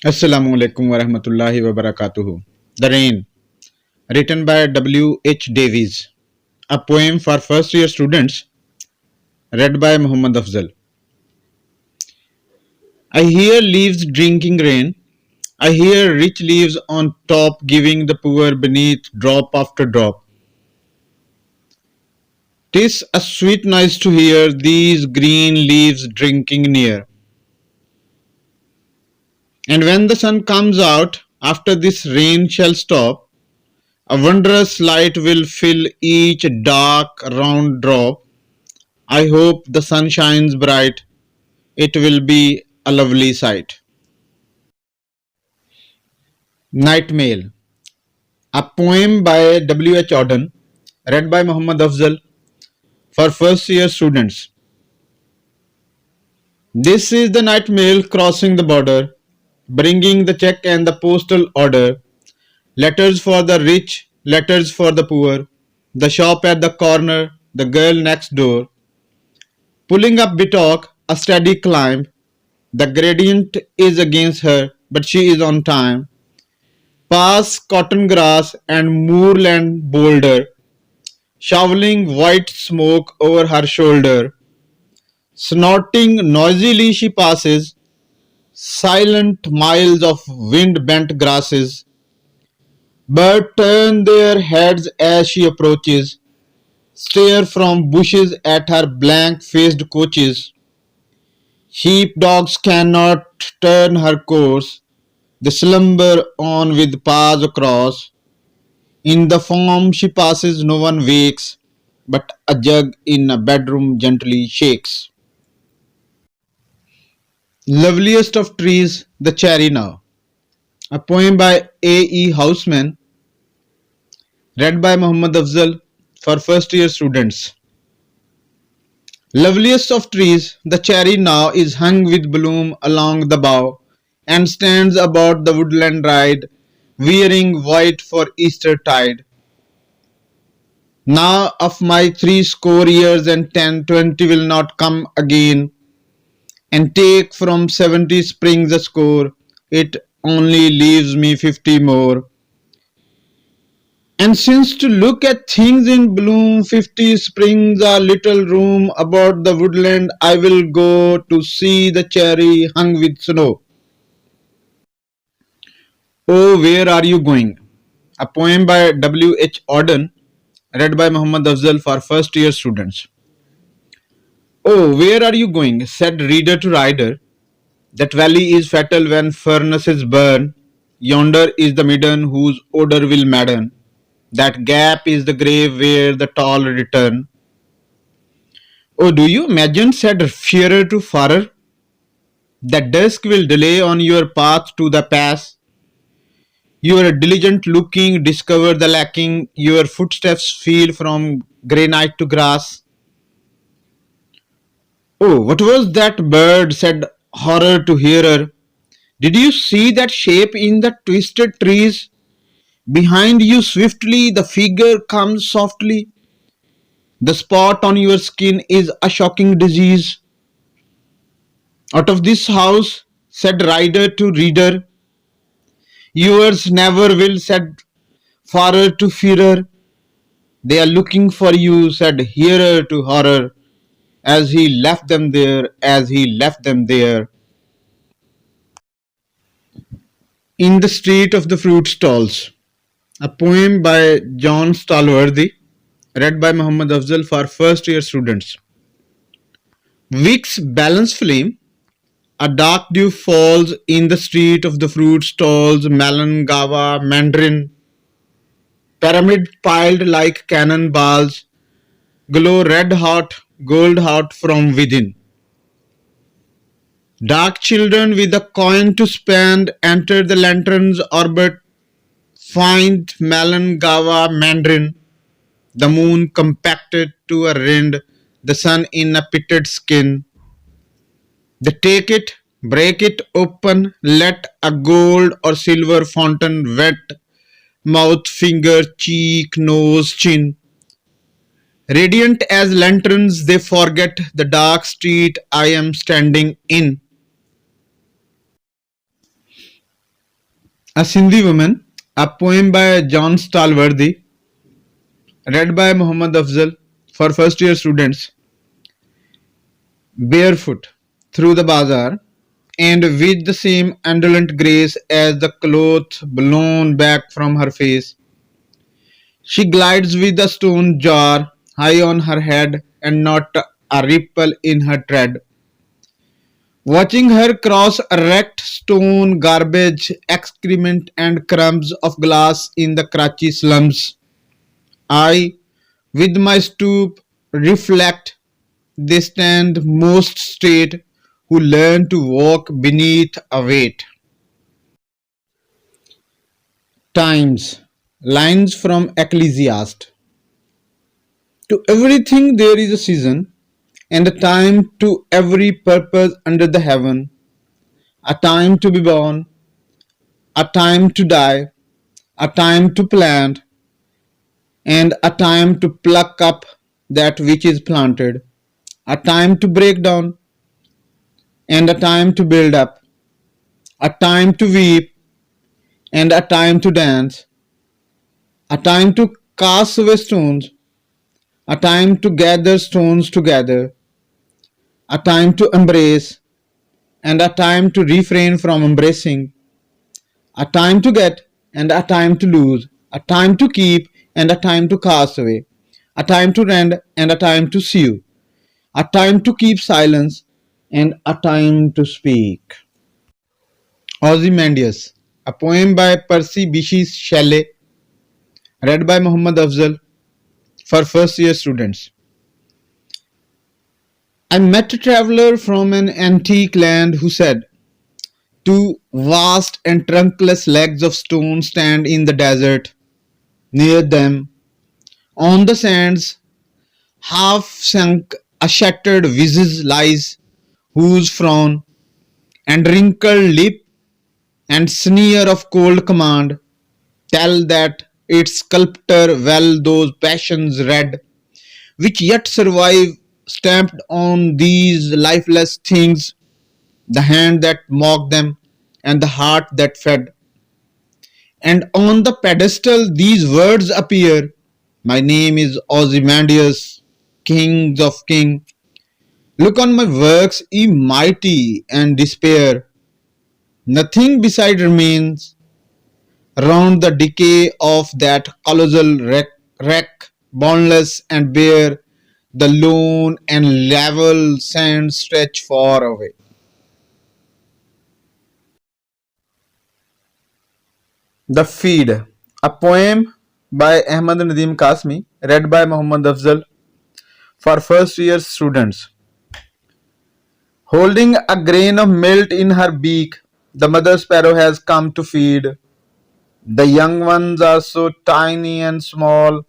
Assalamu alaikum wa rahmatullahi wa barakatuhu. The Rain, written by W. H. Davies. A poem for first year students, read by Muhammad Afzal. I hear leaves drinking rain. I hear rich leaves on top giving the poor beneath drop after drop. 'Tis a sweet noise to hear these green leaves drinking near. And when the sun comes out, after this rain shall stop, a wondrous light will fill each dark round drop. I hope the sun shines bright. It will be a lovely sight. Night Mail, a poem by W. H. Auden, read by Muhammad Afzal for first year students. This is the night mail crossing the border, bringing the check and the postal order. Letters for the rich, letters for the poor, the shop at the corner, the girl next door. Pulling up Bitok, a steady climb. The gradient is against her, but she is on time. Past cotton grass and moorland boulder, shoveling white smoke over her shoulder. Snorting noisily she passes, silent miles of wind-bent grasses. Birds turn their heads as she approaches, stare from bushes at her blank-faced coaches. Sheepdogs cannot turn her course, they slumber on with paws across. In the farm she passes no one wakes, but a jug in a bedroom gently shakes. Loveliest of trees, the cherry now. A poem by A. E. Houseman, read by Muhammad Afzal for first year students. Loveliest of trees, the cherry now is hung with bloom along the bough, and stands about the woodland ride, wearing white for Easter tide. Now of my 70 years and 10, 20 will not come again, and take from 70 springs a score, it only leaves me 50 more. And since to look at things in bloom, 50 springs are little room about the woodland, I will go to see the cherry hung with snow. Oh, where are you going? A poem by W. H. Auden, read by Muhammad Afzal for first year students. Oh, where are you going? Said reader to rider. That valley is fatal when furnaces burn. Yonder is the midden whose odor will madden. That gap is the grave where the tall return. Oh, do you imagine, said fearer to farer, that dusk will delay on your path to the pass? Your diligent looking discover the lacking, your footsteps feel from granite to grass. Oh, what was that bird? Said horror to hearer. Did you see that shape in the twisted trees? Behind you swiftly the figure comes softly. The spot on your skin is a shocking disease. Out of this house, said rider to reader, yours never will, said farer to fearer. They are looking for you, said hearer to horror, as he left them there, as he left them there. In the Street of the Fruit Stalls, a poem by John Stalworthy, read by Muhammad Afzal for first year students. Weeks balance flame, a dark dew falls in the street of the fruit stalls, melon, guava, mandarin, pyramid piled like cannon balls, glow red hot, gold hot from within. Dark children with a coin to spend enter the lantern's orbit, find melon, guava, mandarin, the moon compacted to a rind, the sun in a pitted skin. They take it, break it open, let a gold or silver fountain wet mouth, finger, cheek, nose, chin. Radiant as lanterns, they forget the dark street I am standing in. A Sindhi Woman, a poem by John Stalworthy, read by Muhammad Afzal for first year students. Barefoot, through the bazaar, and with the same indolent grace as the cloth blown back from her face, she glides with a stone jar high on her head and not a ripple in her tread. Watching her cross wrecked stone, garbage, excrement, and crumbs of glass in the Karachi slums, I, with my stoop, reflect they stand most straight who learn to walk beneath a weight. Times. Lines from Ecclesiastes. To everything there is a season, and a time to every purpose under the heaven, a time to be born, a time to die, a time to plant, and a time to pluck up that which is planted, a time to break down, and a time to build up, a time to weep, and a time to dance, a time to cast away stones, a time to gather stones together, a time to embrace, and a time to refrain from embracing, a time to get, and a time to lose, a time to keep, and a time to cast away, a time to rend, and a time to sew, a time to keep silence, and a time to speak. Ozymandias, a poem by Percy Bysshe Shelley, read by Muhammad Afzal for first year students. I met a traveler from an antique land who said, two vast and trunkless legs of stone stand in the desert. Near them, on the sands, half sunk, a shattered visage lies, whose frown and wrinkled lip and sneer of cold command tell that its sculptor well those passions read, which yet survive stamped on these lifeless things, the hand that mocked them, and the heart that fed. And on the pedestal these words appear, my name is Ozymandias, kings of king. Look on my works, ye mighty, and despair. Nothing beside remains round the decay of that colossal wreck, boundless and bare, the lone and level sands stretch far away. The Feed, a poem by Ahmad Nadeem Kasmi, read by Muhammad Afzal for first year students. Holding a grain of millet in her beak, the mother sparrow has come to feed. The young ones are so tiny and small,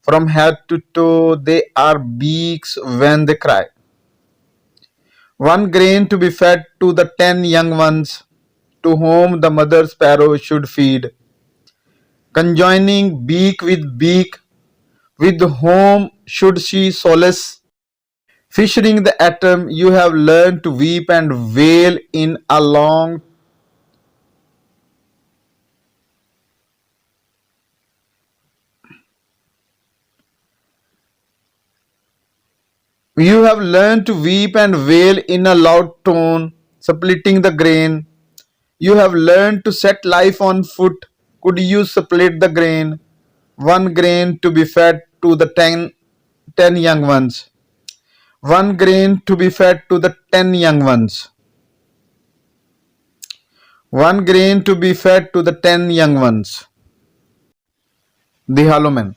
from head to toe they are beaks when they cry. One grain to be fed to the 10 young ones, to whom the mother sparrow should feed. Conjoining beak, with whom should she solace? Fissuring the atom, you have learned to weep and wail in a long You have learned to weep and wail in a loud tone, splitting the grain. You have learned to set life on foot. Could you split the grain? One grain to be fed to the ten young ones. One grain to be fed to the 10 young ones. One grain to be fed to the 10 young ones. The Hollow Man.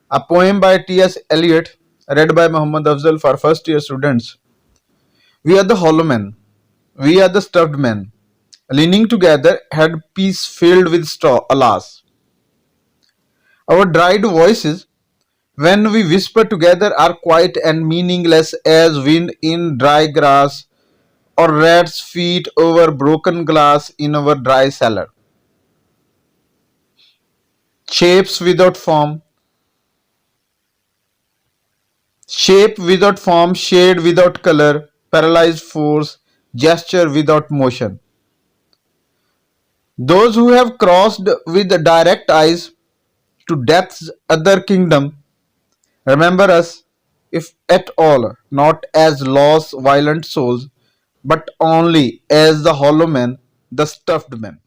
A poem by T.S. Eliot, read by Muhammad Afzal for first year students. We are the hollow men. We are the stuffed men. Leaning together, headpiece filled with straw, alas. Our dried voices, when we whisper together, are quiet and meaningless as wind in dry grass or rats' feet over broken glass in our dry cellar. Shapes without form, shape without form, shade without color, paralyzed force, gesture without motion. Those who have crossed with direct eyes to death's other kingdom remember us, if at all, not as lost violent souls, but only as the hollow men, the stuffed men.